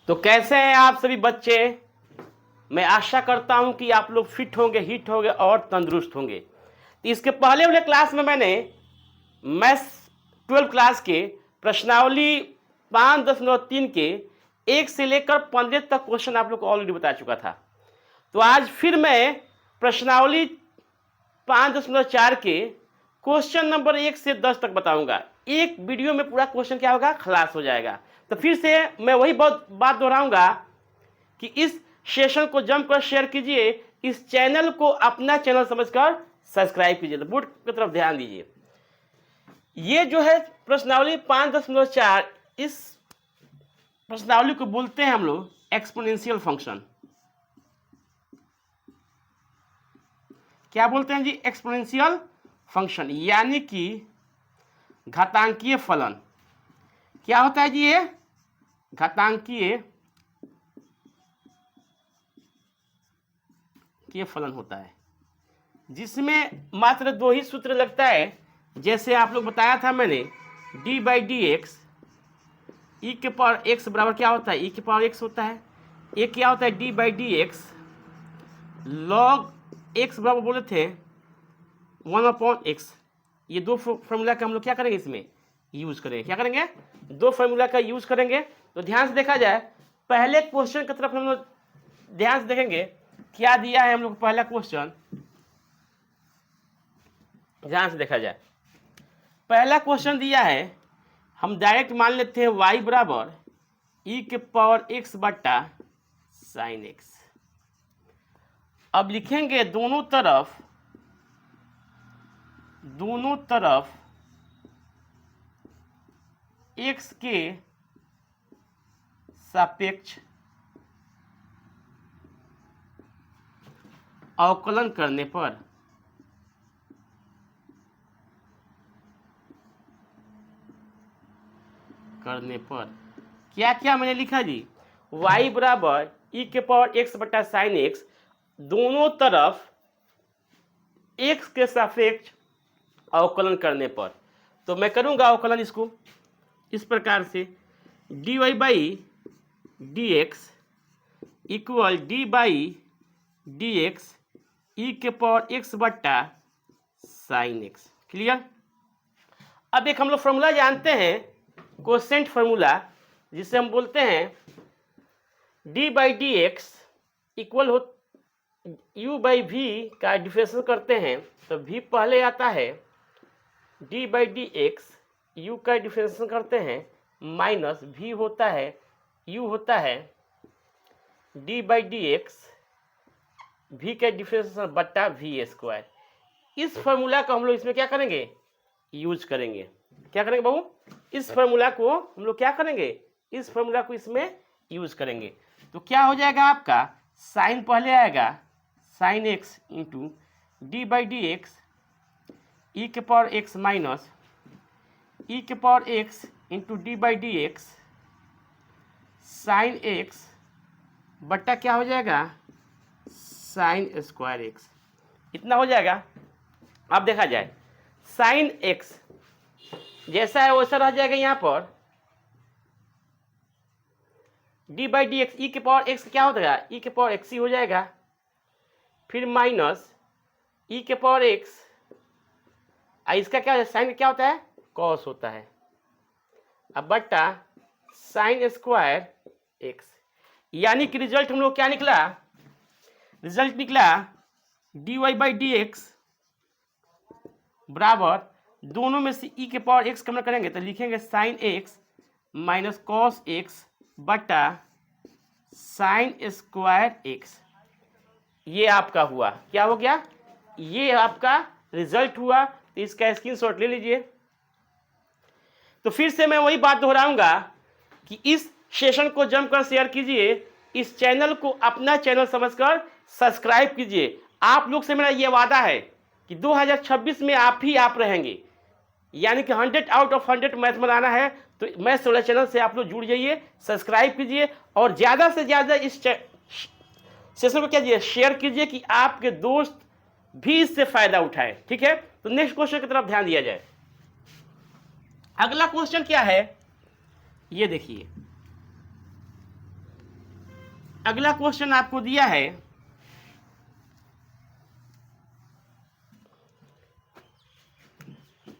तो कैसे हैं आप सभी बच्चे। मैं आशा करता हूं कि आप लोग फिट होंगे, हिट होंगे और तंदुरुस्त होंगे। तो इसके पहले वाले क्लास में मैंने मैथ्स 12 क्लास के प्रश्नावली 5.3 के 1 से लेकर 15 तक क्वेश्चन आप लोग को ऑलरेडी बता चुका था। तो आज फिर मैं प्रश्नावली 5.4 के क्वेश्चन नंबर 1 से 10 तक बताऊंगा। एक वीडियो में पूरा क्वेश्चन क्या होगा, खलास हो जाएगा। तो फिर से मैं वही बात दोहराऊंगा कि इस सेशन को जमकर शेयर कीजिए, इस चैनल को अपना चैनल समझकर सब्सक्राइब कीजिए। तो बोर्ड की तरफ ध्यान दीजिए। ये जो है प्रश्नावली 5.4, इस प्रश्नावली को बोलते हैं हम लोग एक्सपोनेंशियल फंक्शन। क्या बोलते हैं जी? एक्सपोनेंशियल फंक्शन, यानी कि घातांकीय फलन। क्या होता है जी? ये घातांकीय फलन होता है, जिसमें मात्र दो ही सूत्र लगता है। जैसे आप लोग बताया था मैंने, D by d x e के पावर एक्स बराबर क्या होता है? ई के पावर एक्स होता है। ये क्या होता है? D by d x log x बराबर बोले थे 1/x। ये दो फॉर्मूला का हम लोग क्या करेंगे, इसमें यूज करेंगे। क्या करेंगे? दो फॉर्मूला का यूज करेंगे। तो ध्यान से देखा जाए, पहले क्वेश्चन की तरफ हम लोग ध्यान से देखेंगे। क्या दिया है हम लोग पहला क्वेश्चन? ध्यान से देखा जाए, पहला क्वेश्चन दिया है, हम डायरेक्ट मान लेते हैं y बराबर ई के पावर x बट्टा साइन x। अब लिखेंगे दोनों तरफ x के सापेक्ष अवकलन करने पर क्या क्या मैंने लिखा जी? y बराबर ई के पावर x बटा साइन x, दोनों तरफ x के सापेक्ष अवकलन करने पर। तो मैं करूंगा अवकलन इसको इस प्रकार से, dy by d x equal d by d x e के पावर x बट्टा साइन x। क्लियर? अब एक हम लोग फॉर्मूला जानते हैं, कोसेंट फार्मूला, जिसे हम बोलते हैं d by d x equal हो u बाई वी का डिफरेंशियल करते हैं तो v पहले आता है, d by d x u का डिफरेंशियल करते हैं माइनस v होता है, u होता है d by d x v का डिफरेंशियल बट्टा वी स्क्वायर। इस फार्मूला को हम लोग इसमें क्या करेंगे? यूज करेंगे। क्या करेंगे बाबू? इस फार्मूला को हम लोग क्या करेंगे? इस फार्मूला को इसमें यूज करेंगे। तो क्या हो जाएगा आपका? साइन पहले आएगा, sine x into d by d x e के पावर एक्स माइनस ई के power x into d by d x sine x बट्टा क्या हो जाएगा? Sine square x. इतना हो जाएगा। अब देखा जाए, साइन एक्स जैसा है वैसा रह जाएगा। यहाँ पर D by d x e के पावर एक्स क्या हो जाएगा? ई के पावर एक्स ही हो जाएगा। फिर माइनस ई के पावर एक्स, इसका क्या होता है? साइन क्या होता है? कॉस होता है। अब बट्टा साइन स्क्वायर एक्स, यानी कि रिजल्ट हम लोग क्या निकला? रिजल्ट निकला d y by d x बराबर, दोनों में से ई के पावर एक्स कम करेंगे तो लिखेंगे sine x minus cos x बटा साइन स्क्वायर एक्स। ये आपका हुआ, क्या हो गया? ये आपका रिजल्ट हुआ। तो इसका स्क्रीनशॉट ले लीजिए। तो फिर से मैं वही बात दोहराऊंगा कि इस सेशन को जमकर शेयर कीजिए, इस चैनल को अपना चैनल समझकर सब्सक्राइब कीजिए। आप लोग से मेरा ये वादा है कि 2026 में आप ही आप रहेंगे, यानी कि 100 आउट ऑफ 100 मैथ बनाना है। तो मैथ्स वाला चैनल से आप लोग जुड़ जाइए, सब्सक्राइब कीजिए और ज़्यादा से ज़्यादा इस सेशन को क्या कीजिए? शेयर कीजिए कि आपके दोस्त भी इससे फायदा उठाए। ठीक है? तो नेक्स्ट क्वेश्चन की तरफ ध्यान दिया जाए। अगला क्वेश्चन क्या है, ये देखिए। अगला क्वेश्चन आपको दिया है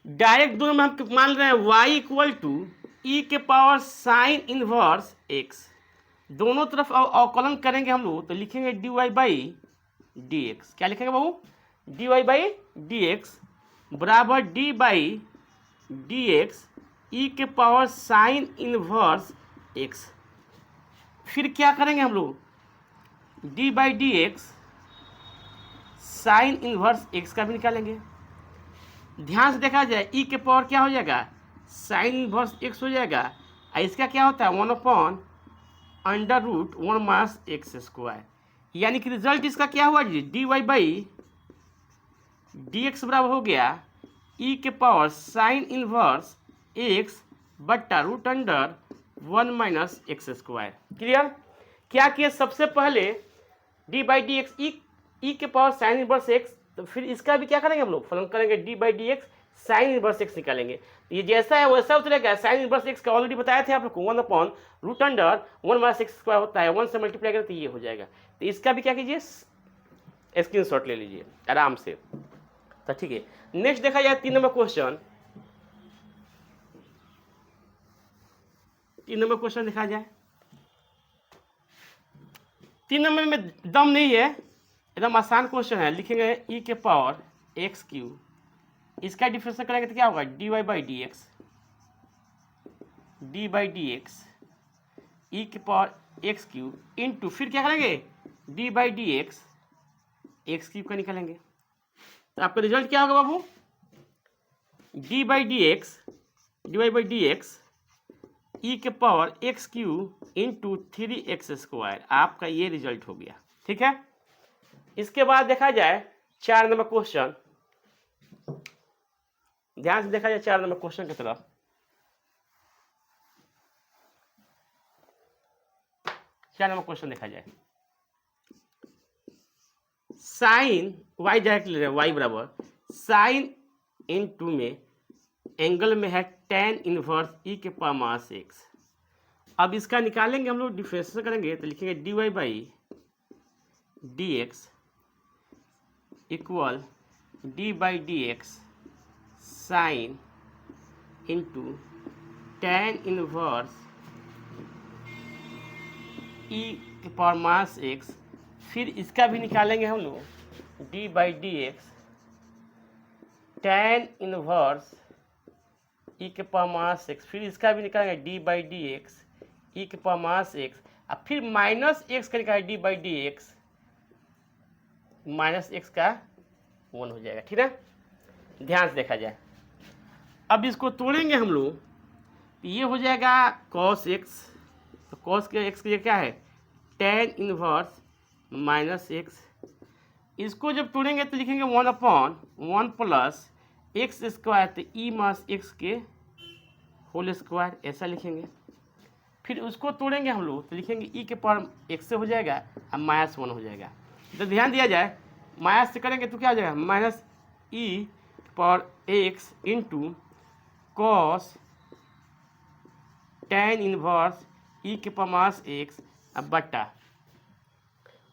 डायरेक्ट दोनों में हम मान रहे हैं y इक्वल टू ई के पावर साइन इनवर्स x। दोनों तरफ अवकलन करेंगे हम लोग तो लिखेंगे dy बाई डी एक्स। क्या लिखेंगे बाबू? dy बाई डी एक्स बराबर D by d x e के पावर साइन इनवर्स x। फिर क्या करेंगे हम लोग? D by d x sine inverse x का भी निकालेंगे। ध्यान से देखा जाए ई के पावर क्या हो जाएगा? साइन इनवर्स x हो जाएगा। और इसका क्या होता है? 1/√1 माइनस एक्स स्क्वायर। यानी कि रिजल्ट इसका क्या हुआ जी? D y by d x बराबर हो गया ई के पावर साइन इनवर्स एक्स बट्टा √1 माइनस एक्स स्क्वायर। क्लियर? क्या किया? सबसे पहले D by d x e के पावर साइन इनवर्स एक्स, तो फिर इसका भी क्या करेंगे हम लोग? फलन करेंगे d by d x sine inverse x निकालेंगे। तो ये जैसा है वैसा उतरेगा। साइन इनवर्स एक्स का ऑलरेडी बताया थे आप लोग को 1/√1 माइनस एक्स स्क्वायर होता है। 1 से मल्टीप्लाई करें तो ये हो जाएगा। तो इसका भी क्या कीजिए? स्क्रीनशॉट ले लीजिए आराम से। तो ठीक है, नेक्स्ट देखा जाए 3 नंबर क्वेश्चन। 3 नंबर क्वेश्चन देखा जाए। 3 नंबर में दम नहीं है, एकदम आसान क्वेश्चन है। लिखेंगे ई के पावर एक्स क्यू, इसका डिफरेंशियल करेंगे तो क्या होगा? D y by d x e के पावर एक्स क्यू इंटू फिर क्या करेंगे? D by d x q का निकालेंगे। तो आपका रिजल्ट क्या होगा बाबू? D y by d x e के power x q into 3x square. आपका ये रिजल्ट हो गया। ठीक है, इसके बाद देखा जाए 4 नंबर क्वेश्चन। ध्यान से देखा जाए 4 नंबर क्वेश्चन की तरफ। 4 नंबर क्वेश्चन देखा जाए। साइन वाई डायरेक्ट ले रहे हैं, वाई बराबर साइन इन 2 में एंगल में है tan इनवर्स ई के पावर माइनस एक्स। अब इसका निकालेंगे हम लोग, डिफरेंशियल करेंगे तो लिखेंगे d y by d x equal d by d x sine into tan inverse e के पावर माइनस एक्स। फिर इसका भी निकालेंगे हम लोग D by d x tan inverse e के पावर माइनस एक्स। फिर इसका भी निकालेंगे D by d x e के पावर माइनस एक्स। अब फिर माइनस एक्स का निकालेंगे D by d x minus x का 1 हो जाएगा। ठीक है, ध्यान से देखा जाए। अब इसको तोड़ेंगे हम लोग तो ये हो जाएगा cos एक्स। तो cos के एक्स के क्या है? tan inverse minus x. इसको जब तोड़ेंगे तो लिखेंगे 1/1 प्लस एक्स स्क्वायर, तो ई माइनस एक्स के होल स्क्वायर, ऐसा लिखेंगे। फिर उसको तोड़ेंगे हम लोग तो लिखेंगे ई के पावर एक्स से हो जाएगा और -1 हो जाएगा। तो ध्यान दिया जाए, माइनस से करेंगे तो क्या हो जाएगा? Minus e power x into cos tan inverse e के पावर माइनस एक्स अब बट्टा।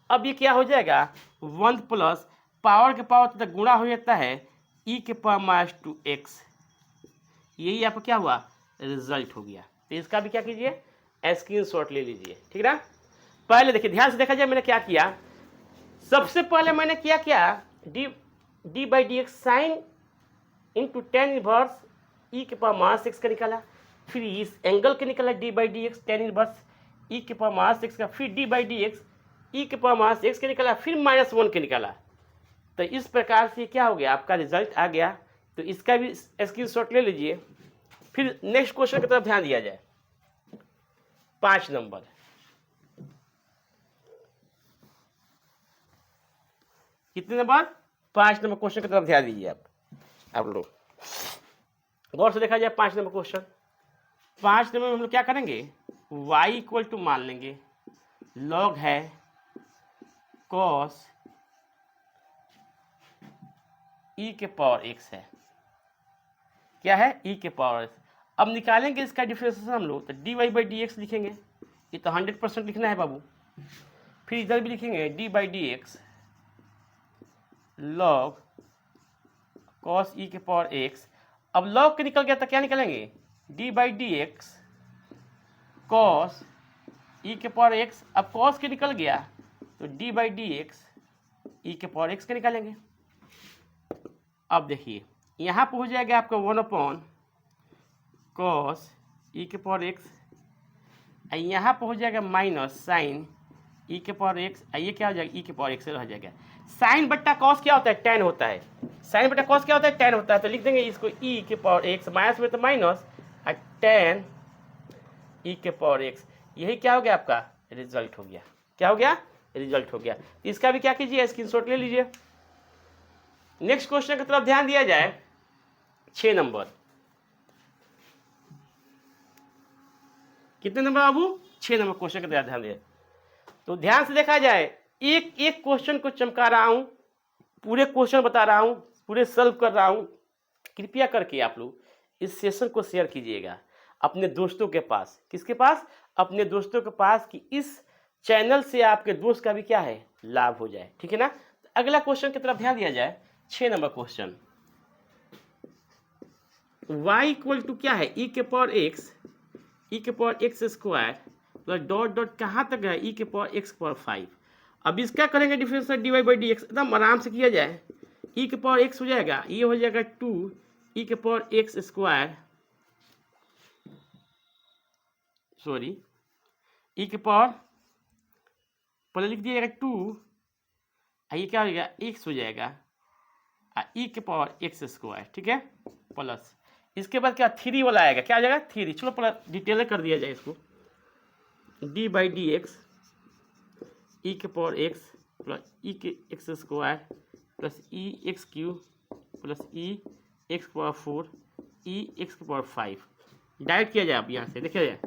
अब ये क्या हो जाएगा? 1 प्लस पावर के पावर तक गुणा हो जाता है ई के पावर -2x। यही आपका क्या हुआ? रिजल्ट हो गया। तो इसका भी क्या कीजिए? स्क्रीनशॉट ले लीजिए। ठीक है ना? पहले देखिए, ध्यान से देखा जाए मैंने क्या किया। सबसे पहले मैंने क्या D by d x sine into tan inverse e के पावर माइनस एक्स का निकाला। फिर इस एंगल के निकाला D by d x tan inverse e के पावर माइनस एक्स का। फिर D by d x e के पावर माइनस एक्स के निकाला। फिर -1 के निकाला। तो इस प्रकार से क्या हो गया? आपका रिजल्ट आ गया। तो इसका भी स्क्रीनशॉट ले लीजिए। फिर नेक्स्ट क्वेश्चन की तरफ ध्यान दिया जाए। 5 नंबर। कितने नंबर? 5 नंबर क्वेश्चन की तरफ ध्यान दीजिए आप लोग गौर से देखा जाए। 5 नंबर क्वेश्चन। 5 नंबर में हम लोग क्या करेंगे? y इक्वल टू मान लेंगे लॉग है कॉस ई के पावर एक्स है। क्या है? ई के पावर एक्स। अब निकालेंगे इसका डिफरेंशिएशन हम लोग तो d y by d x लिखेंगे। ये तो 100% लिखना है बाबू। फिर इधर भी लिखेंगे D by d x log cos ई के पावर एक्स। अब लॉग के निकल गया तो क्या निकलेंगे, D by d x cos ई के पावर एक्स। अब कॉस के निकल गया तो D by d x e के पावर एक्स के निकालेंगे। अब देखिए यहाँ पर हो जाएगा आपका 1 कॉस ई के पावर एक्स, यहाँ पर हो जाएगा माइनस साइन ई के पावर एक्स, ये क्या हो जाएगा ई के पावर एक्स रह जाएगा। साइन बट्टा कॉस क्या होता है, टेन होता है। साइन बट्टा कॉस क्या होता है, टेन होता है। तो लिख देंगे इसको ई के पावर एक्स, माइनस में तो माइनस और टेन ई के पावर एक्स। यही क्या हो गया आपका रिजल्ट हो गया। क्या हो गया, रिजल्ट हो गया। तो इसका भी क्या कीजिए, स्क्रीनशॉट ले लीजिए। नेक्स्ट क्वेश्चन की तरफ ध्यान दिया जाए, 6 नंबर। कितने नंबर बाबू, 6 नंबर क्वेश्चन की तरफ ध्यान दिया। तो ध्यान से देखा जाए, एक एक क्वेश्चन को चमका रहा हूं, पूरे क्वेश्चन बता रहा हूं, पूरे सॉल्व कर रहा हूं। कृपया करके आप लोग इस सेशन को शेयर कीजिएगा अपने दोस्तों के पास। किसके पास, अपने दोस्तों के पास, कि इस चैनल से आपके दोस्त का भी क्या है, लाभ हो जाए। ठीक है ना। तो अगला क्वेश्चन की तरफ ध्यान दिया जाए, 6 number question. y equal to क्या है, ई के पावर एक्स, ई के power x square plus dot dot कहाँ तक है, ई के पावर एक्स पावर 5। अब इसका करेंगे differential d y by d x, एकदम आराम से किया जाए। ई के पावर एक्स हो जाएगा, ये हो जाएगा 2 ई के पावर एक्स स्क्वायर, सॉरी ई के पावर पहले लिख दिया जाएगा 2, ये क्या हो जाएगा एक्स हो जाएगा, ई के पावर एक्स स्क्वायर। ठीक है, प्लस इसके बाद क्या 3 वाला आएगा, क्या आ जाएगा 3। चलो प्लस डिटेल कर दिया जाए इसको, D by d x e के पावर एक्स प्लस ई के एक्स स्क्वायर प्लस ई एक्स क्यूब प्लस ई एक्स के पावर 4 ई एक्स के पावर 5। डायरेक्ट किया जाए। अब यहाँ से देखिए जाए,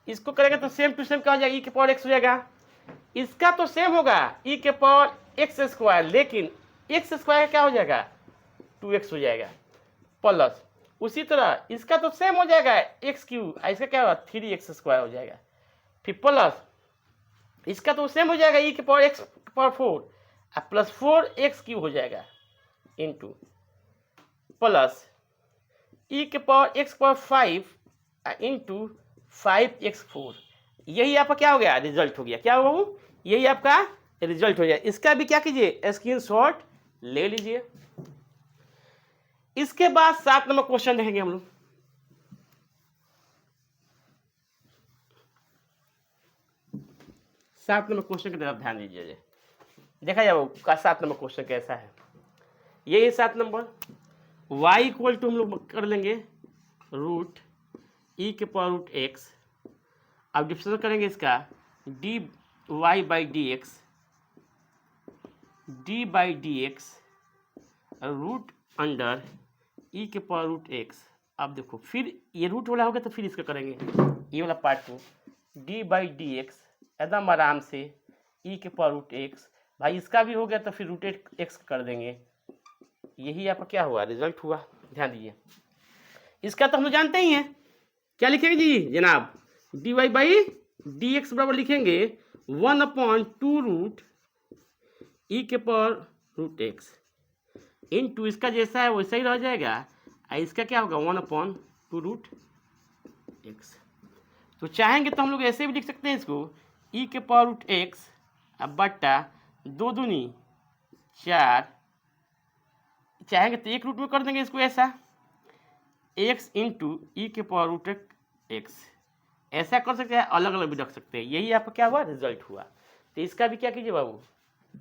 इसको करेंगे तो सेम टू सेम क्या हो जाएगा, ई के पावर एक्स हो जाएगा। इसका तो सेम होगा ई के पावर एक्स स्क्वायर, लेकिन एक्स स्क्वायर क्या हो जाएगा 2x हो जाएगा, प्लस उसी तरह इसका तो सेम हो जाएगा एक्स क्यूब, इसका क्या होगा 3x स्क्वायर हो जाएगा। फिर प्लस इसका तो सेम हो जाएगा ई के power x power 4 plus 4x cube हो जाएगा, इंटू प्लस ई के power x power 5 into 5x4। यही आपका क्या हो गया, रिजल्ट हो गया। क्या हो बाबू, यही आपका रिजल्ट हो गया। इसका भी क्या कीजिए, स्क्रीनशॉट ले लीजिए। इसके बाद 7 नंबर क्वेश्चन देखेंगे हम लोग। सात नंबर क्वेश्चन की तरफ ध्यान दीजिए, देखा जाए का 7 नंबर क्वेश्चन कैसा है। यही 7 नंबर, y इक्वल टू हम लोग कर लेंगे रूट ई के पावर रूट एक्स। अब डिफरेंशियल करेंगे इसका d y by d x, d by d x root under e के पावर रूट एक्स। अब देखो फिर ये रूट वाला होगा तो फिर इसका करेंगे ये वाला पार्ट को, डी बाई डी एक्स एकदम आराम से ई के पावर रूट एक्स। भाई इसका भी हो गया तो फिर रूट एक्स कर देंगे। यही आपका क्या हुआ, रिजल्ट हुआ। ध्यान दीजिए, इसका तो हम लोग जानते ही हैं, क्या लिखेंगे जी जनाब, d y by d x बराबर लिखेंगे 1/2 रूट ई के पावर रूट एक्स इंटू इसका जैसा है वैसा ही रह जाएगा, इसका क्या होगा 1/2 रूट एक्स। तो चाहेंगे तो हम लोग ऐसे भी लिख सकते हैं इसको, ई के पावर रूट एक्स अब बट्टा 2 दूनी 4, चाहेंगे तो एक रूट में कर देंगे इसको ऐसा, एक्स इंटू ई के पावर रूट एक्स। ऐसा कर सकते हैं, अलग अलग भी रख सकते हैं। यही आपका क्या हुआ, रिजल्ट हुआ। तो इसका भी क्या कीजिए बाबू,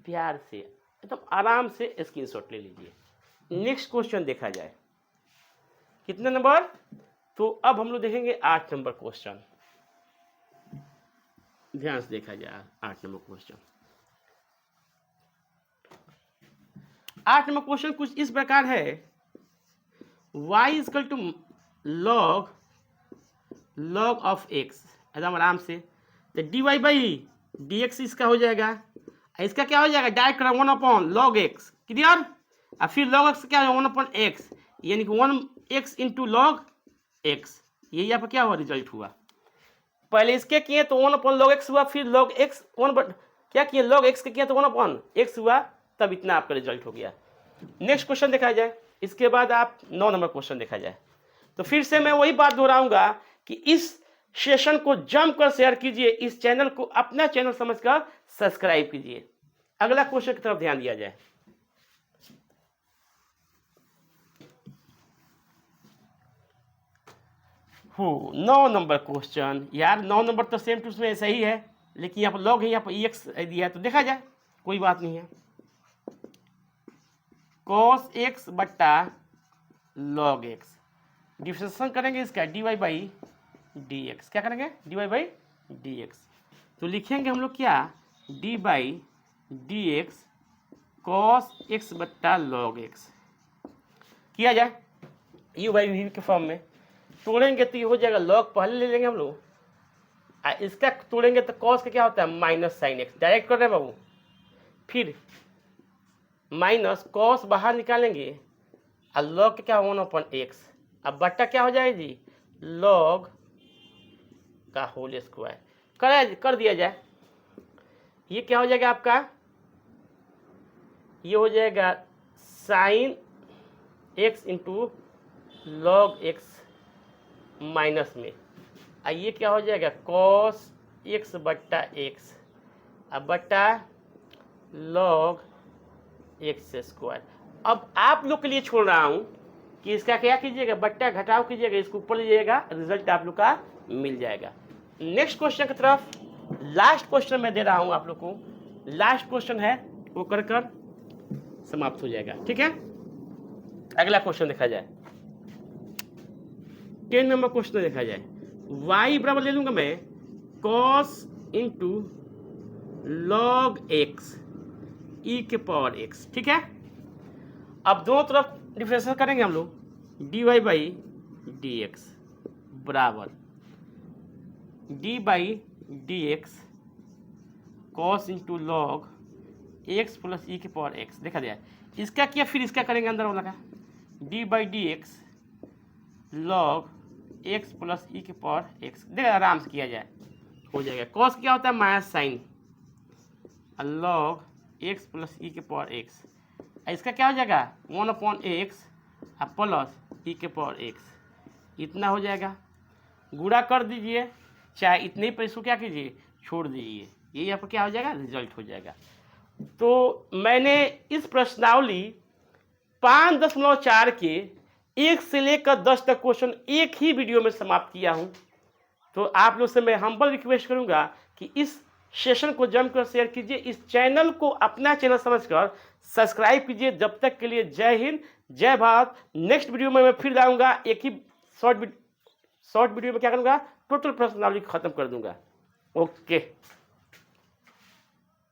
प्यार से एकदम आराम से स्क्रीनशॉट ले लीजिए। नेक्स्ट क्वेश्चन देखा जाए, कितने नंबर, तो अब हम लोग देखेंगे 8 नंबर क्वेश्चन। ध्यान से देखा जाए 8 नंबर क्वेश्चन। 8 नंबर क्वेश्चन कुछ इस प्रकार है, y equal to log of x, एकदम आराम से। तो d y by d x इसका हो जाएगा, इसका क्या हो जाएगा डायरेक्ट 1/log x, क्लियर। और फिर log x क्या है 1/x, यानी कि 1x इंटू log x। यही आपका क्या हुआ, रिजल्ट हुआ। पहले इसके किए तो 1/log x हुआ, फिर log x क्या किया, log x का किया तो 1/x हुआ, तब इतना आपका रिजल्ट हो गया। नेक्स्ट क्वेश्चन देखा जाए, इसके बाद आप 9 नंबर क्वेश्चन देखा जाए। तो फिर से मैं वही बात दोहराऊंगा कि इस सेशन को जमकर शेयर कीजिए, इस चैनल को अपना चैनल समझकर सब्सक्राइब कीजिए। अगला क्वेश्चन की तरफ ध्यान दिया जाए। हो 9 नंबर क्वेश्चन, यार 9 नंबर तो सेम टू उसमें ऐसा ही है, लेकिन यहाँ पर लॉग है, यहाँ पर एक्स दिया है, तो देखा जाए, कोई बात नहीं है। cos x बट्टा log x, डिफ्रेंशिएशन करेंगे इसका dy बाई dx, क्या करेंगे dy बाई dx, तो लिखेंगे हम लोग क्या, d by dx cos x बट्टा log x। किया जाए u बाई v के फॉर्म में, तोड़ेंगे तो ये हो जाएगा, log पहले ले लेंगे हम लोग, इसका तोड़ेंगे तो cos का क्या होता है माइनस साइन x, डायरेक्ट कर रहे हैं बाबू, फिर माइनस कॉस बाहर निकालेंगे और लॉग क्या 1/x, अब बट्टा क्या हो जाएगा जी, लॉग का होल स्क्वायर, कर दिया जाए, ये क्या हो जाएगा आपका, ये हो जाएगा sine x into log x minus में, और ये क्या हो जाएगा कॉस x बट्टा x, अब बट्टा लॉग एक्स स्क्वायर। अब आप लोग के लिए छोड़ रहा हूं कि इसका क्या कीजिएगा, बट्टा घटाव कीजिएगा, इसको ऊपर लीजिएगा, रिजल्ट आप लोग का मिल जाएगा। नेक्स्ट क्वेश्चन की तरफ, लास्ट क्वेश्चन मैं दे रहा हूं आप लोग को, लास्ट क्वेश्चन है, वो कर कर समाप्त हो जाएगा, ठीक है। अगला क्वेश्चन देखा जाए, 10 नंबर क्वेश्चन देखा जाए, y बराबर ले लूंगा मैं cos into log x e के पावर x, ठीक है। अब दोनों तरफ डिफरेंशिएट करेंगे हम लोग, dy बाई dx बराबर d by dx cos into log x plus e के पावर x, देखा जाए, इसका किया फिर इसका करेंगे अंदर वाला का, d by dx log x plus e के पावर x, देखा आराम से किया जाए, हो जाएगा। cos क्या होता है minus sine, log x plus e के पावर x, इसका क्या हो जाएगा 1/x प्लस ई के पावर x, इतना हो जाएगा, गुणा कर दीजिए, चाहे इतने ही पैसों क्या कीजिए छोड़ दीजिए, ये यहाँ पर क्या हो जाएगा रिजल्ट हो जाएगा। तो मैंने इस प्रश्नावली 5.4 के 1 से लेकर 10 तक क्वेश्चन एक ही वीडियो में समाप्त किया हूँ। तो आप लोग से मैं हम्बल रिक्वेस्ट करूँगा कि इस सेशन को जमकर शेयर कीजिए, इस चैनल को अपना चैनल समझकर सब्सक्राइब कीजिए। जब तक के लिए जय हिंद, जय भारत। नेक्स्ट वीडियो में मैं फिर आऊँगा, एक ही शॉर्ट वीडियो में क्या करूँगा, टोटल पर्सनालिटी खत्म कर दूंगा। ओके।